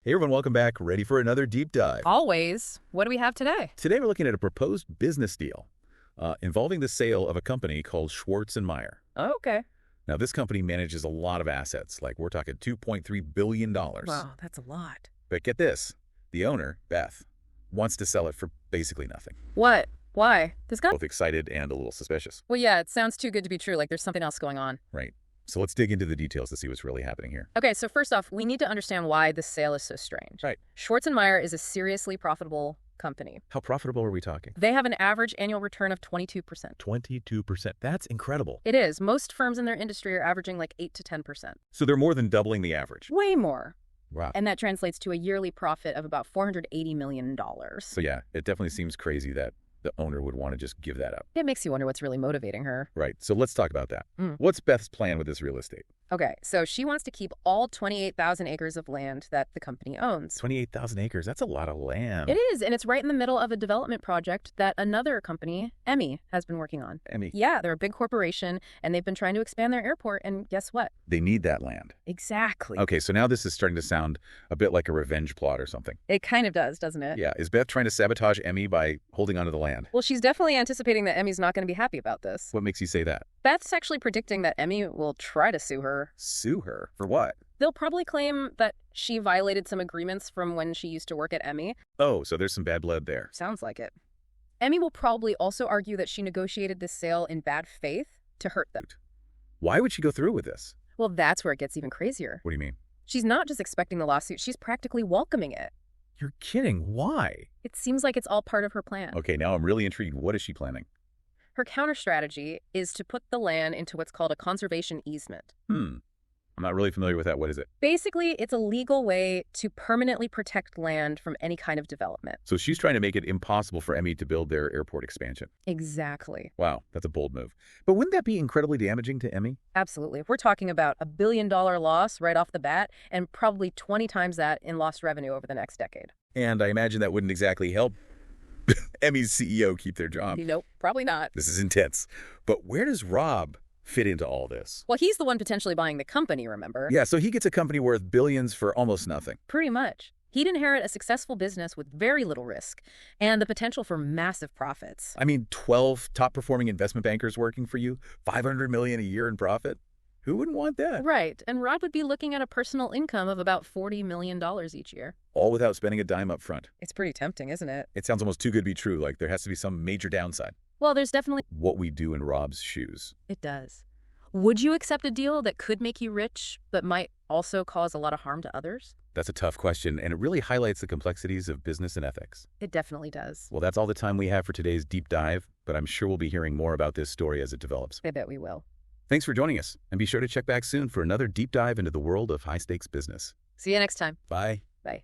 Hey everyone, welcome back. Ready for another deep dive. Always. What do we have today? Today we're looking at a proposed business deal involving the sale of a company called Schwartz & Meyer. Oh, okay. Now, this company manages a lot of assets, like we're talking $2.3 billion. Wow, that's a lot. But get this, the owner, Beth, wants to sell it for basically nothing. What? Why? Both excited and a little suspicious. Well, yeah, it sounds too good to be true, like there's something else going on. Right. So let's dig into the details to see what's really happening here. Okay, so first off, we need to understand why this sale is so strange. Right. Schwartz & Meyer is a seriously profitable company. How profitable are we talking? They have an average annual return of 22%. 22%. That's incredible. It is. Most firms in their industry are averaging like 8 to 10%. So they're more than doubling the average. Way more. Wow. And that translates to a yearly profit of about $480 million. So yeah, it definitely seems crazy that the owner would want to just give that up. It makes you wonder what's really motivating her. Right. So let's talk about that. What's Beth's plan with this real estate? Okay, so she wants to keep all 28,000 acres of land that the company owns. 28,000 acres. That's a lot of land. It is, and it's right in the middle of a development project that another company, Emmy, has been working on. Emmy. Yeah, they're a big corporation, and they've been trying to expand their airport, and guess what? They need that land. Exactly. Okay, so now this is starting to sound a bit like a revenge plot or something. It kind of does, doesn't it? Yeah. Is Beth trying to sabotage Emmy by holding onto the land? Well, she's definitely anticipating that Emmy's not going to be happy about this. What makes you say that? Beth's actually predicting that Emmy will try to sue her. Sue her? For what? They'll probably claim that she violated some agreements from when she used to work at Emmy. Oh, so there's some bad blood there. Sounds like it. Emmy will probably also argue that she negotiated this sale in bad faith to hurt them. Why would she go through with this? Well, that's where it gets even crazier. What do you mean? She's not just expecting the lawsuit, she's practically welcoming it. You're kidding. Why? It seems like it's all part of her plan. Okay, now I'm really intrigued. What is she planning? Her counter strategy is to put the land into what's called a conservation easement. I'm not really familiar with that. What is it? Basically, it's a legal way to permanently protect land from any kind of development. So she's trying to make it impossible for Emmy to build their airport expansion. Exactly. Wow, that's a bold move. But wouldn't that be incredibly damaging to Emmy? Absolutely. We're talking about $1 billion loss right off the bat and probably 20 times that in lost revenue over the next decade. And I imagine that wouldn't exactly help Emmy's CEO keep their job. Nope, probably not. This is intense. But where does Rob fit into all this? Well, he's the one potentially buying the company, remember? Yeah, so he gets a company worth billions for almost nothing. Pretty much. He'd inherit a successful business with very little risk and the potential for massive profits. I mean, 12 top-performing investment bankers working for you, $500 million a year in profit? Who wouldn't want that? Right, and Rob would be looking at a personal income of about $40 million each year. All without spending a dime up front. It's pretty tempting, isn't it? It sounds almost too good to be true, like there has to be some major downside. Well, there's definitely... What we do in Rob's shoes. It does. Would you accept a deal that could make you rich, but might also cause a lot of harm to others? That's a tough question, and it really highlights the complexities of business and ethics. It definitely does. Well, that's all the time we have for today's deep dive, but I'm sure we'll be hearing more about this story as it develops. I bet we will. Thanks for joining us, and be sure to check back soon for another deep dive into the world of high-stakes business. See you next time. Bye. Bye.